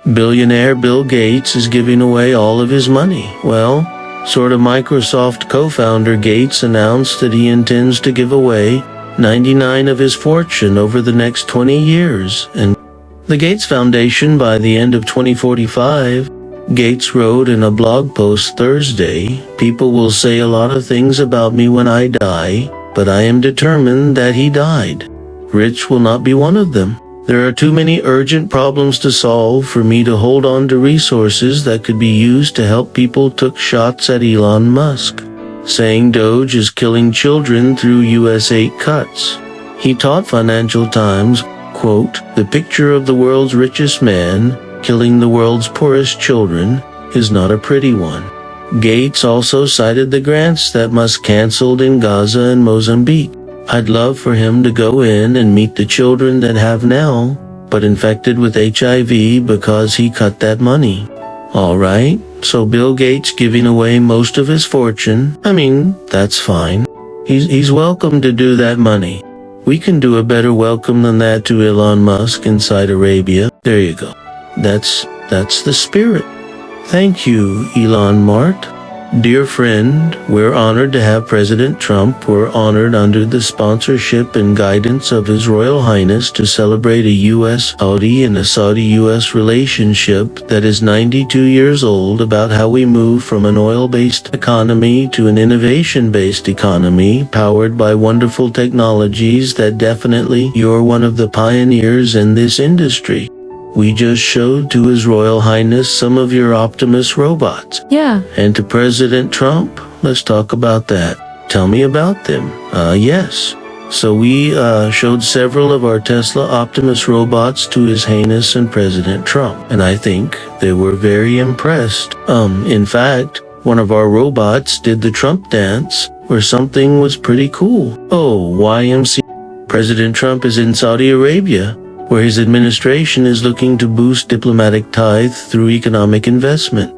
Billionaire Bill Gates is giving away all of his money. Well, sort of. Microsoft co-founder Gates announced that he intends to give away 99% of his fortune over the next 20 years, and the Gates Foundation by the end of 2045. Gates wrote in a blog post Thursday, "People will say a lot of things about me when I die, but I am determined that he died. Rich will not be one of them. There are too many urgent problems to solve for me to hold on to resources that could be used to help people." Took shots at Elon Musk, saying Doge is killing children through US 8 cuts. He taught Financial Times, quote, "The picture of the world's richest man killing the world's poorest children is not a pretty one." Gates also cited the grants that Musk canceled in Gaza and Mozambique. "I'd love for him to go in and meet the children that have now, but infected with HIV because he cut that money." Alright, so Bill Gates giving away most of his fortune, I mean, that's fine. He's welcome to do that money. We can do a better welcome than that to Elon Musk in Saudi Arabia. There you go. That's the spirit. Thank you, Elon Mart. Dear friend, we're honored to have President Trump. We're honored under the sponsorship and guidance of His Royal Highness to celebrate a U.S.-Saudi and a Saudi-U.S. relationship that is 92 years old, about how we move from an oil-based economy to an innovation-based economy powered by wonderful technologies that definitely you're one of the pioneers in this industry. We just showed to His Royal Highness some of your Optimus robots. Yeah. And to President Trump, let's talk about that. Tell me about them. Yes. So we showed several of our Tesla Optimus robots to His Highness and President Trump, and I think they were very impressed. In fact, one of our robots did the Trump dance, where something was pretty cool. Oh, YMC. President Trump is in Saudi Arabia, where his administration is looking to boost diplomatic ties through economic investment.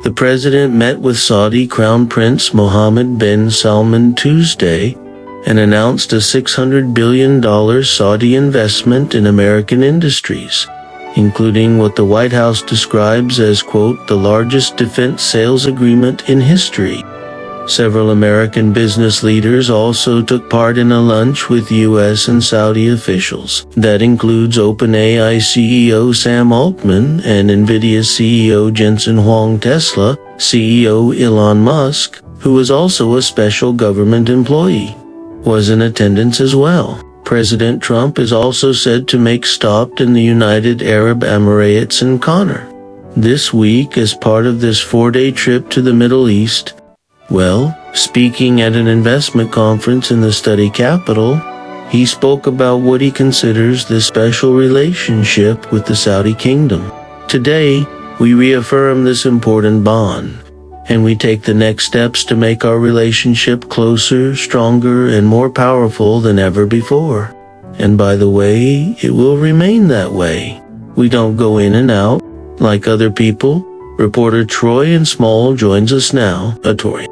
The president met with Saudi Crown Prince Mohammed bin Salman Tuesday and announced a $600 billion Saudi investment in American industries, including what the White House describes as, quote, the largest defense sales agreement in history. Several American business leaders also took part in a lunch with U.S. and Saudi officials. That includes OpenAI CEO Sam Altman and NVIDIA CEO Jensen Huang. Tesla CEO Elon Musk, who was also a special government employee, was in attendance as well. President Trump is also said to make stop in the United Arab Emirates and Qatar this week as part of this 4-day trip to the Middle East. Well, speaking at an investment conference in the study capital, he spoke about what he considers the special relationship with the Saudi kingdom. Today, we reaffirm this important bond, and we take the next steps to make our relationship closer, stronger, and more powerful than ever before. And by the way, it will remain that way. We don't go in and out like other people. Reporter Troy in Small joins us now. Troy,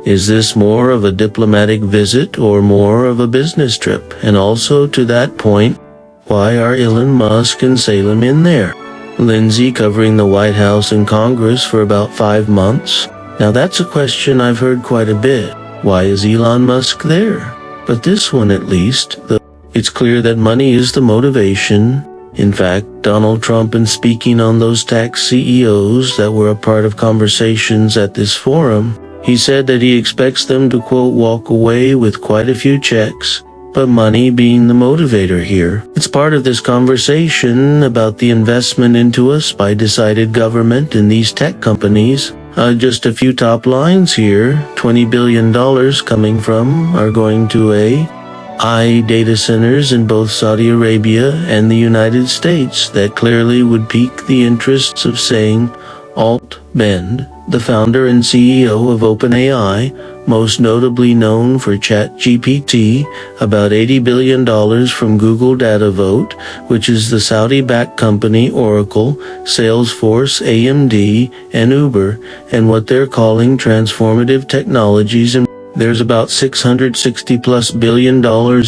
is this more of a diplomatic visit or more of a business trip? And also to that point, why are Elon Musk and Salem in there? Lindsay covering the White House and Congress for about 5 months. Now that's a question I've heard quite a bit. Why is Elon Musk there? But this one at least, it's clear that money is the motivation. In fact, Donald Trump, in speaking on those tech CEOs that were a part of conversations at this forum, he said that he expects them to, quote, walk away with quite a few checks, but money being the motivator here. It's part of this conversation about the investment into us by decided government in these tech companies. Just a few top lines here. $20 billion coming from are going to AI data centers in both Saudi Arabia and the United States that clearly would pique the interests of, saying, Altman, the founder and CEO of OpenAI, most notably known for ChatGPT, about $80 billion from Google DataVote, which is the Saudi-backed company Oracle, Salesforce, AMD, and Uber, and what they're calling transformative technologies. And there's about $660+ billion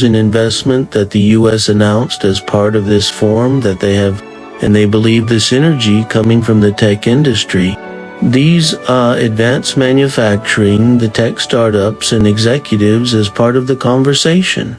in investment that the U.S. announced as part of this forum that they have and they believe the synergy coming from the tech industry. These advanced manufacturing, the tech startups and executives as part of the conversation.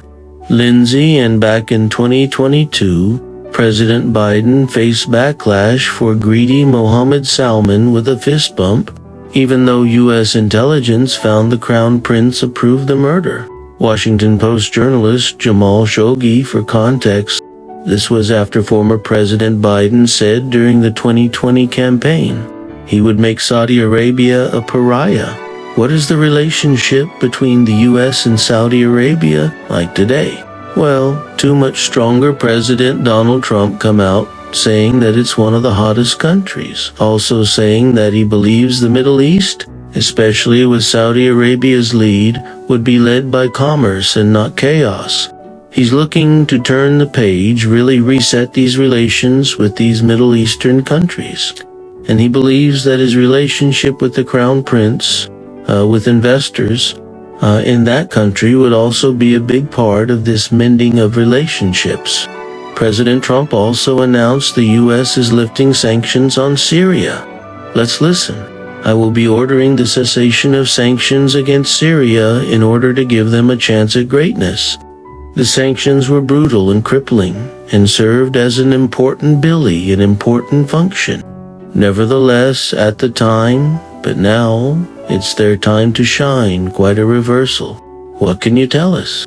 Lindsay, and back in 2022, President Biden faced backlash for greedy Mohammed Salman with a fist bump, even though U.S. intelligence found the Crown Prince approved the murder. Washington Post journalist Jamal Khashoggi, for context, this was after former President Biden said during the 2020 campaign he would make Saudi Arabia a pariah. What is the relationship between the U.S. and Saudi Arabia like today? Well, too much stronger President Donald Trump come out saying that it's one of the hottest countries, also saying that he believes the Middle East, especially with Saudi Arabia's lead, would be led by commerce and not chaos. He's looking to turn the page, really reset these relations with these Middle Eastern countries. And he believes that his relationship with the Crown Prince, with investors in that country, would also be a big part of this mending of relationships. President Trump also announced the U.S. is lifting sanctions on Syria. Let's listen. I will be ordering the cessation of sanctions against Syria in order to give them a chance at greatness. The sanctions were brutal and crippling and served as an important function. Nevertheless, at the time, but now, it's their time to shine, quite a reversal. What can you tell us?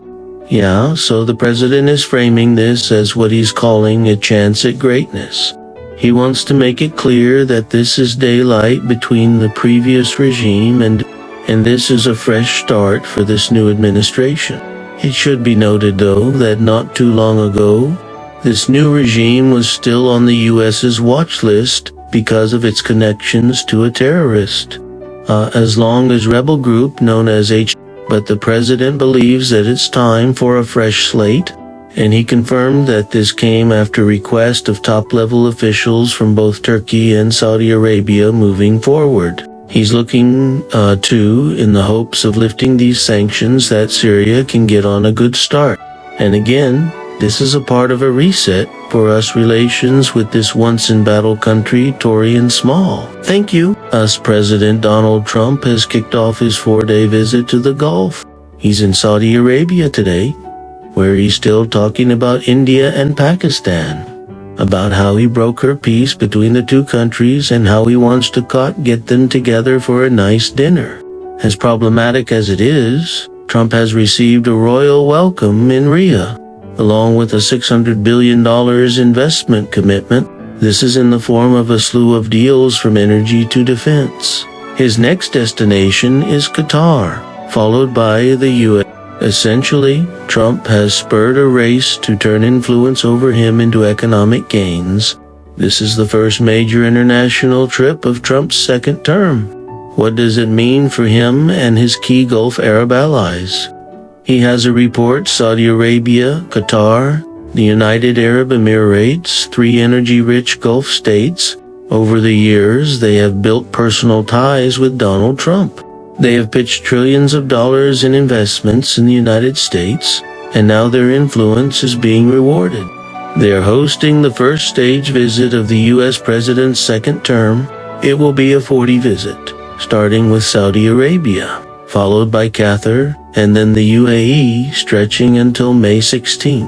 Yeah, so the president is framing this as what he's calling a chance at greatness. He wants to make it clear that this is daylight between the previous regime and this is a fresh start for this new administration. It should be noted, though, that not too long ago, this new regime was still on the U.S.'s watch list because of its connections to a terrorist, as long as rebel group known as But the president believes that it's time for a fresh slate, and he confirmed that this came after request of top-level officials from both Turkey and Saudi Arabia moving forward. He's looking in the hopes of lifting these sanctions, that Syria can get on a good start. And again, this is a part of a reset for us relations with this once-in-battle country, Tory and small. Thank you. President Donald Trump has kicked off his 4-day visit to the Gulf. He's in Saudi Arabia today, where he's still talking about India and Pakistan, about how he brokered peace between the two countries and how he wants to get them together for a nice dinner. As problematic as it is, Trump has received a royal welcome in Riyadh, along with a $600 billion investment commitment. This is in the form of a slew of deals from energy to defense. His next destination is Qatar, followed by the U.S. Essentially, Trump has spurred a race to turn influence over him into economic gains. This is the first major international trip of Trump's second term. What does it mean for him and his key Gulf Arab allies? He has a report Saudi Arabia, Qatar, the United Arab Emirates, 3 energy-rich Gulf states. Over the years, they have built personal ties with Donald Trump. They have pitched trillions of dollars in investments in the United States, and now their influence is being rewarded. They are hosting the first stage visit of the U.S. president's second term. It will be a 40 visit, starting with Saudi Arabia, followed by Qatar, and then the UAE, stretching until May 16.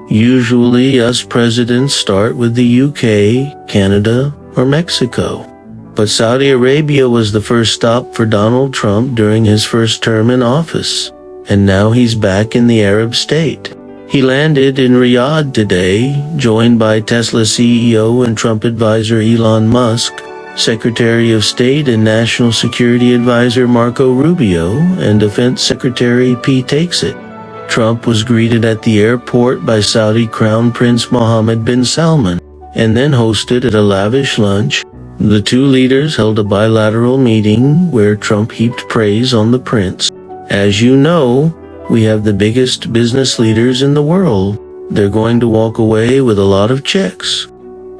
Usually, us presidents start with the UK, Canada, or Mexico. But Saudi Arabia was the first stop for Donald Trump during his first term in office, and now he's back in the Arab state. He landed in Riyadh today, joined by Tesla CEO and Trump advisor Elon Musk, Secretary of State and National Security Advisor Marco Rubio, and Defense Secretary Pete Hegseth. Trump was greeted at the airport by Saudi Crown Prince Mohammed bin Salman, and then hosted at a lavish lunch. The two leaders held a bilateral meeting where Trump heaped praise on the prince. As you know, we have the biggest business leaders in the world. They're going to walk away with a lot of checks.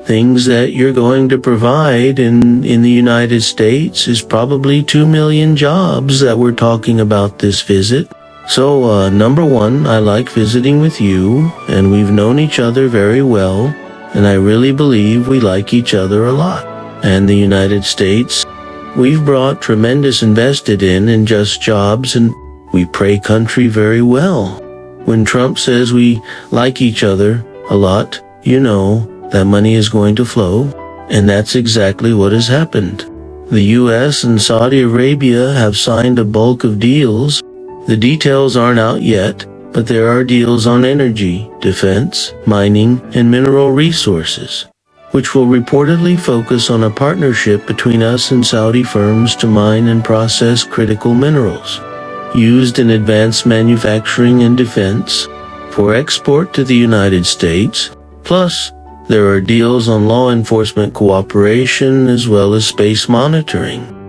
Things that you're going to provide in the United States is probably 2 million jobs that we're talking about this visit. So, number one, I like visiting with you, and we've known each other very well. and I really believe we like each other a lot. And the United States, we've brought tremendous invested in and just jobs, and we pray country very well. When Trump says we like each other a lot, that money is going to flow, and that's exactly what has happened. The US and Saudi Arabia have signed a bulk of deals. The details aren't out yet, but there are deals on energy, defense, mining, and mineral resources, which will reportedly focus on a partnership between us and Saudi firms to mine and process critical minerals used in advanced manufacturing and defense for export to the United States. Plus, there are deals on law enforcement cooperation as well as space monitoring.